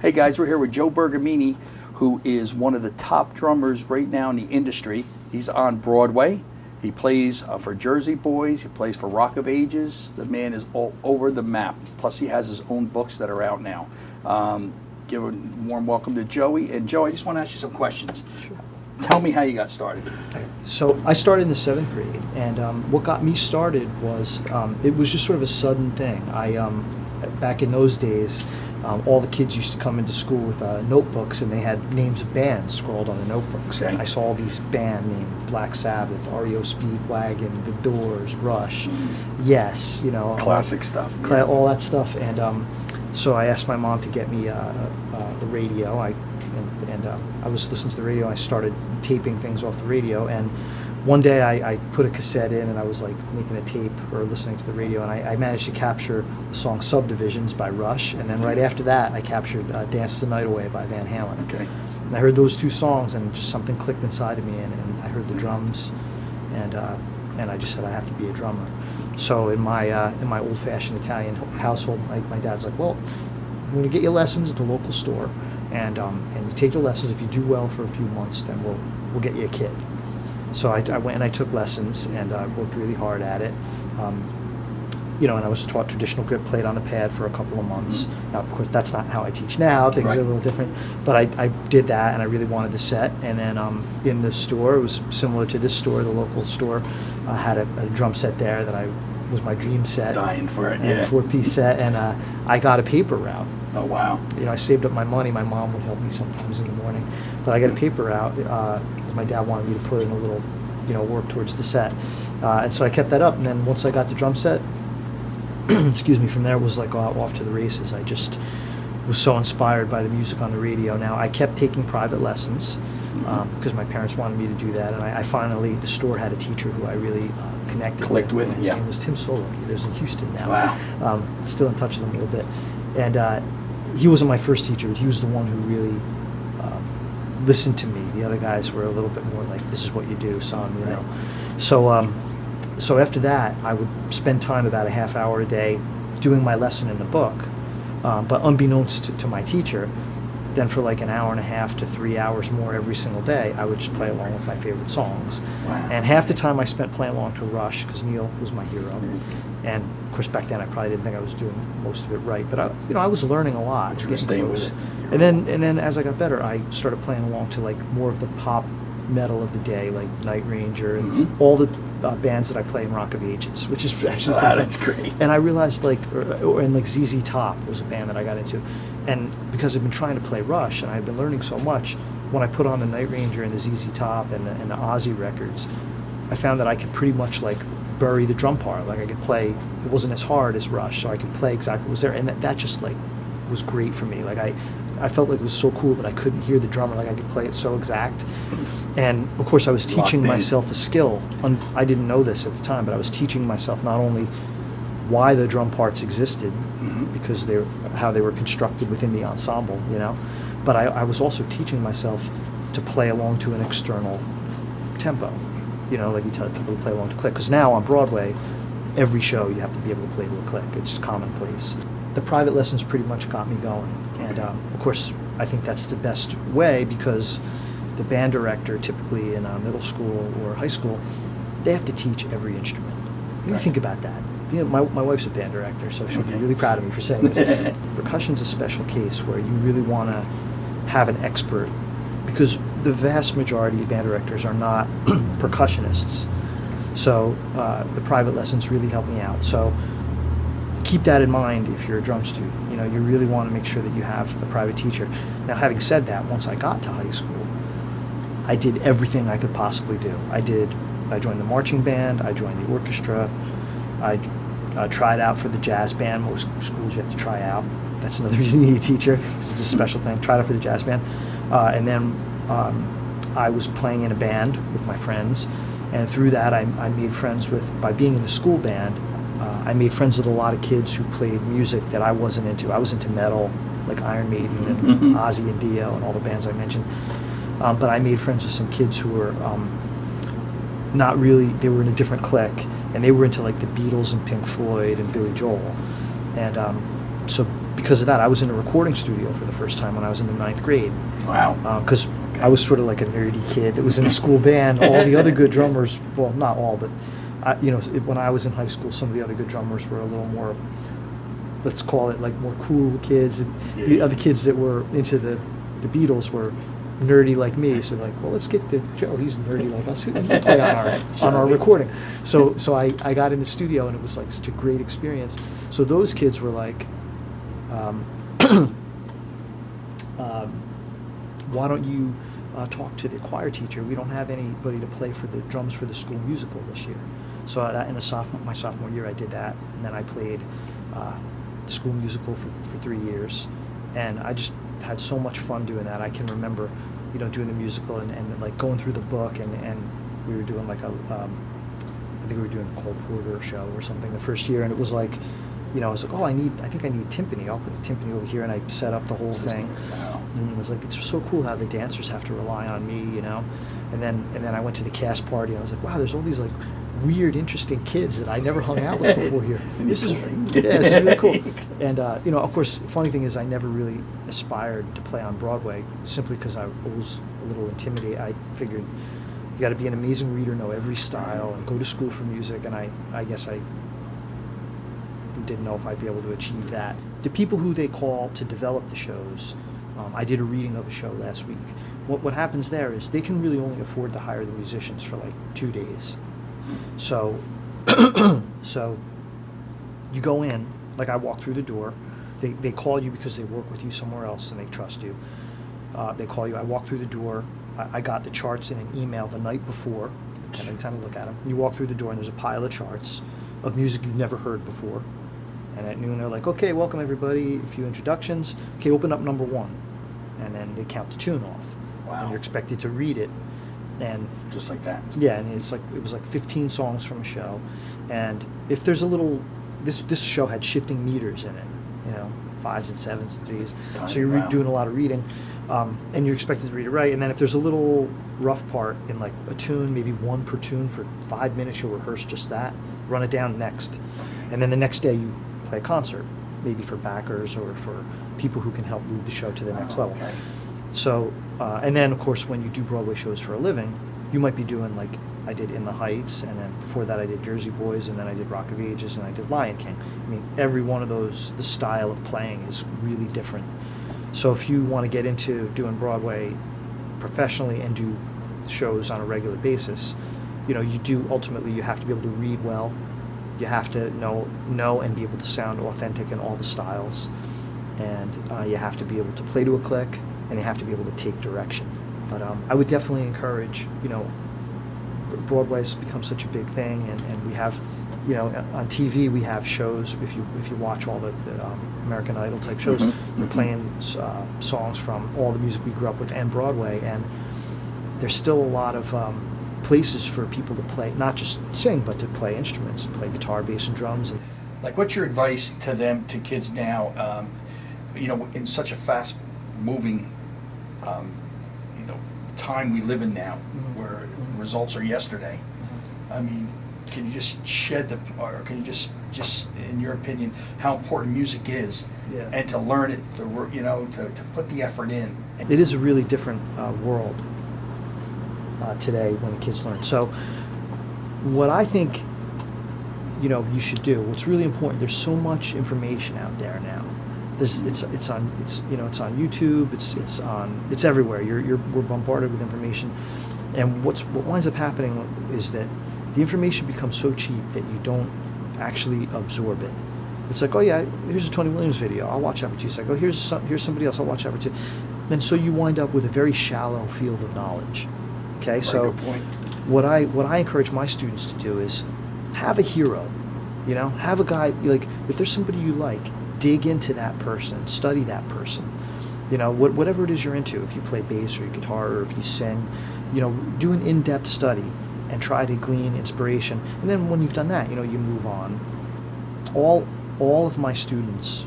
Hey guys, we're here with Joe Bergamini, who is one of the top drummers right now in the industry. He's on Broadway. He plays for Jersey Boys. He plays for Rock of Ages. The man is all over the map. Plus, he has his own books that are out now. Give a warm welcome to Joey. And Joe, I just want to ask you some questions. Sure. Tell me how you got started. So I started in the 7th grade, and what got me started was it was just sort of a sudden thing. Back in those days, all the kids used to come into school with notebooks, and they had names of bands scrawled on the notebooks. Okay. And I saw these band named Black Sabbath, REO Speedwagon, The Doors, Rush, Yes, Classic stuff. all that stuff. And so I asked my mom to get me the radio. I was listening to the radio. I started taping things off the radio, and one day I put a cassette in, and I was like making a tape or listening to the radio, and I managed to capture the song Subdivisions by Rush, and then right after that I captured Dance the Night Away by Van Halen. Okay. And I heard those two songs, and just something clicked inside of me, and I heard the drums, and I just said I have to be a drummer. So in my old-fashioned Italian household, my dad's like, well, I'm going to get you lessons at the local store, and you take the lessons. If you do well for a few months, then we'll get you a kit. So I went and I took lessons, and worked really hard at it. And I was taught traditional grip, played on the pad for a couple of months. Now, of course, that's not how I teach now. Things are a little different. But I did that, and I really wanted the set. And then in the store, it was similar to this store, the local store, had a drum set there that was my dream set. Dying for it, and yeah. A 4-piece set, and I got a paper route. Oh, wow. I saved up my money. My mom would help me sometimes in the morning. But I got a paper route because my dad wanted me to put in a little, work towards the set. And so I kept that up. And then once I got the drum set, from there it was like off to the races. I just was so inspired by the music on the radio. Now, I kept taking private lessons because my parents wanted me to do that. And I finally, the store had a teacher who I really clicked with. His name was Tim Solok. He lives in Houston now. Wow. Still in touch with him a little bit. And he wasn't my first teacher, but he was the one who really listened to me. The other guys were a little bit more like, this is what you do, son, So after that, I would spend time about a half hour a day doing my lesson in the book. But unbeknownst to my teacher, then for like an hour and a half to 3 hours more every single day, I would just play along with my favorite songs. Wow. And half the time I spent playing along to Rush, because Neil was my hero. And of course, back then I probably didn't think I was doing most of it right, but I was learning a lot. But you were staying with it. And then as I got better, I started playing along to like more of the pop metal of the day, like Night Ranger and all the bands that I play in Rock of Ages, which is actually that's great. And I realized and ZZ Top was a band that I got into, and because I've been trying to play Rush and I've been learning so much, when I put on the Night Ranger and the ZZ Top and the Ozzy records, I found that I could pretty much like bury the drum part. Like I could play, it wasn't as hard as Rush, so I could play exactly what was there, and that just like was great for me. Like I felt like it was so cool that I couldn't hear the drummer, like I could play it so exact. And of course I was teaching myself a skill. I didn't know this at the time, but I was teaching myself not only why the drum parts existed, because how they were constructed within the ensemble, but I was also teaching myself to play along to an external tempo. Like you tell people to play along to click. Because now on Broadway, every show you have to be able to play to a click. It's commonplace. The private lessons pretty much got me going. And of course, I think that's the best way, because the band director, typically in middle school or high school, they have to teach every instrument. You think about that. My wife's a band director, so she'll be really proud of me for saying this. Percussion's a special case where you really want to have an expert, because the vast majority of band directors are not percussionists. So the private lessons really help me out. So keep that in mind if you're a drum student. You really want to make sure that you have a private teacher. Now, having said that, once I got to high school, I did everything I could possibly do. I joined the marching band, I joined the orchestra, I tried out for the jazz band. Most schools you have to try out. That's another reason you need a teacher. This is a special thing. Tried out for the jazz band. And then I was playing in a band with my friends, and through that I made friends by being in the school band, I made friends with a lot of kids who played music that I wasn't into. I was into metal, like Iron Maiden and Ozzy and Dio and all the bands I mentioned. But I made friends with some kids who were not really, they were in a different clique, and they were into like the Beatles and Pink Floyd and Billy Joel. And so because of that, I was in a recording studio for the first time when I was in the 9th grade. Wow. Because I was sort of like a nerdy kid that was in a school band. All the other good drummers, well, not all, but when I was in high school, some of the other good drummers were a little more, let's call it like more cool kids. And the other kids that were into the Beatles were nerdy like me. So like, well, let's get Joe. He's nerdy like us. He can play on our recording. So I got in the studio, and it was like such a great experience. So those kids were like, why don't you talk to the choir teacher? We don't have anybody to play for the drums for the school musical this year. So in my sophomore year, I did that, and then I played the school musical for 3 years, and I just had so much fun doing that. I can remember, doing the musical and like going through the book, and we were doing like I think we were doing a Cole Porter show or something the first year, and it was like, I was like, I think I need timpani. I'll put the timpani over here, and I set up the whole thing. Wow. And it was like, it's so cool how the dancers have to rely on me, And then I went to the cast party, and I was like, wow, there's all these like weird, interesting kids that I never hung out with before here. This is really cool. And of course, the funny thing is, I never really aspired to play on Broadway, simply because I was a little intimidated. I figured you got to be an amazing reader, know every style, and go to school for music. And I guess I didn't know if I'd be able to achieve that. The people who they call to develop the shows, I did a reading of a show last week. What happens there is they can really only afford to hire the musicians for like 2 days. So you go in, like I walk through the door, they call you because they work with you somewhere else and they trust you. They call you, I walk through the door, I got the charts in an email the night before, and I had time to look at them. You walk through the door and there's a pile of charts of music you've never heard before. And at noon they're like, okay, welcome everybody, a few introductions. Okay, open up number 1. And then they count the tune off. Wow. And you're expected to read it. And Just like that. yeah, and it was like 15 songs from a show. And if there's a little, this show had shifting meters in it, 5s and 7s and 3s. So you're doing a lot of reading, and you're expected to read it right. And then if there's a little rough part in like a tune, maybe 1 per tune for 5 minutes, you'll rehearse just that, run it down next. And then the next day you play a concert, maybe for backers or for people who can help move the show to the next level. Okay. So, and then of course when you do Broadway shows for a living, you might be doing like I did In the Heights, and then before that I did Jersey Boys, and then I did Rock of Ages, and I did Lion King. I mean, every one of those, the style of playing is really different. So if you want to get into doing Broadway professionally and do shows on a regular basis, you have to be able to read well. You have to know and be able to sound authentic in all the styles, and you have to be able to play to a click, and you have to be able to take direction. But I would definitely encourage, Broadway's become such a big thing, and we have, on TV we have shows. If you watch all the American Idol type shows, they're playing songs from all the music we grew up with and Broadway, and there's still a lot of places for people to play, not just sing, but to play instruments, play guitar, bass, and drums. Like, what's your advice to kids now? In such a fast-moving, time we live in now, where results are yesterday. I mean, can you just can you just in your opinion, how important music is, and to learn it, to put the effort in? It is a really different world today when the kids learn. So what I think you should do, what's really important, there's so much information out there now. It's on YouTube, it's everywhere. We're bombarded with information, and what winds up happening is that the information becomes so cheap that you don't actually absorb it. It's like, oh yeah, here's a Tony Williams video, I'll watch that for 2 seconds. Oh, here's somebody else, I'll watch that for 2. And so you wind up with a very shallow field of knowledge. Okay, so good point. What I encourage my students to do is have a hero. Have a guy, like if there's somebody you like, dig into that person, study that person. Whatever it is you're into, if you play bass or guitar or if you sing, do an in-depth study and try to glean inspiration. And then when you've done that, you move on. All of my students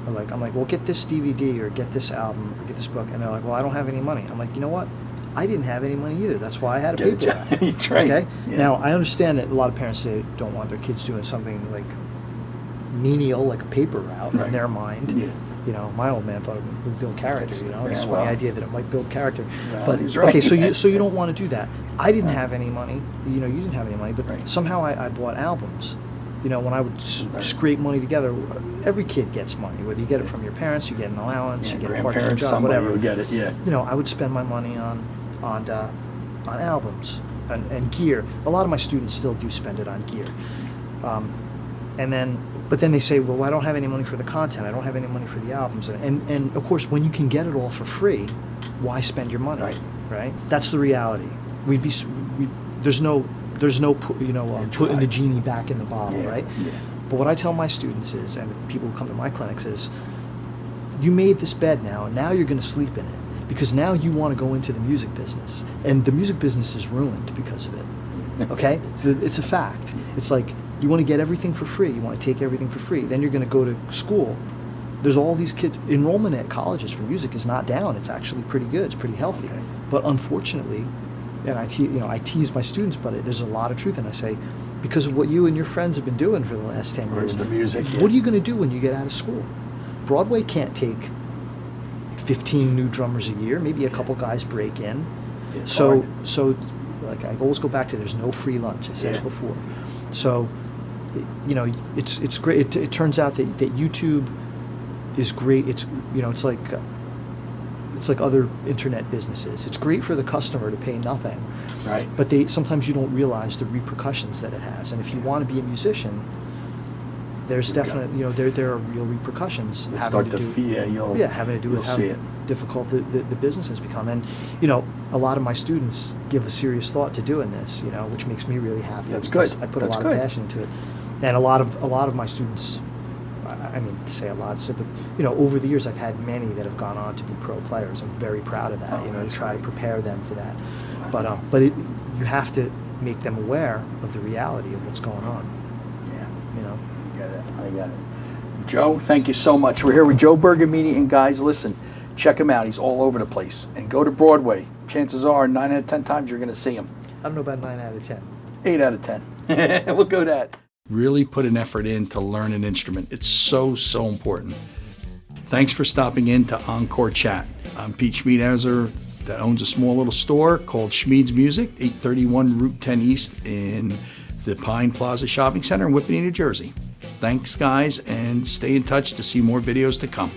are like, I'm like, well, get this DVD or get this album or get this book. And they're like, well, I don't have any money. I'm like, you know what? I didn't have any money either. That's why I had a paperback. That's right. Okay? Yeah. Now, I understand that a lot of parents say don't want their kids doing something like menial, like a paper route in their mind. Yeah. You know, my old man thought it would build character. You know, it's a well. funny idea that it might build character. Well, But he's right. okay, so you don't want to do that. I didn't have any money. You know, you didn't have any money, but Right. somehow I bought albums. You know, when I would scrape money together, every kid gets money. Whether you get it from your parents, you get an allowance, you get a part-time grandparents, job, somebody whatever. would get it. Yeah. You know, I would spend my money on albums and gear. A lot of my students still do spend it on gear. But then they say, well, I don't have any money for the content. I don't have any money for the albums. And of course, when you can get it all for free, why spend your money? Right? That's the reality. There's no putting the genie back in the bottle, right? Yeah. But what I tell my students is, and people who come to my clinics is, you made this bed now, and now you're going to sleep in it, because now you want to go into the music business, and the music business is ruined because of it. Okay? It's a fact. It's like, you want to get everything for free. You want to take everything for free. Then you're going to go to school. There's all these kids. Enrollment at colleges for music is not down. It's actually pretty good. It's pretty healthy. Okay. But unfortunately, and I tease my students, but there's a lot of truth. And I say, because of what you and your friends have been doing for the last 10 years, The music. Yeah. what are you going to do when you get out of school? Broadway can't take 15 new drummers a year. Maybe a couple guys break in. It's So hard. like I always go back to, there's no free lunch. I said it before. So, you know, it's great. It turns out that YouTube is great. It's like other internet businesses. It's great for the customer to pay nothing, Right. but sometimes you don't realize the repercussions that it has. And if you want to be a musician, there's definitely there are real repercussions They having start to to do feel. having to do you'll with how see it. difficult the business has become. And you know, a lot of my students give a serious thought to doing this, you know, which makes me really happy. That's because good. I put That's a lot good. of passion into it, and a lot of my students. I mean, to say a lot, but you know, over the years, I've had many that have gone on to be pro players. I'm very proud of that. Oh, You know, to that's try great. to prepare them for that. But you have to make them aware of the reality of what's going on. Yeah. You know. I got it. Joe, thank you so much. We're here with Joe Bergamini, and guys, listen, check him out. He's all over the place. And go to Broadway. Chances are 9 out of 10 times you're going to see him. I don't know about 9 out of 10. 8 out of 10. We'll go that. Really put an effort in to learn an instrument. It's so, so important. Thanks for stopping in to Encore Chat. I'm Pete Schmiedhauser, that owns a small little store called Schmied's Music, 831 Route 10 East in the Pine Plaza Shopping Center in Whippany, New Jersey. Thanks, guys, and stay in touch to see more videos to come.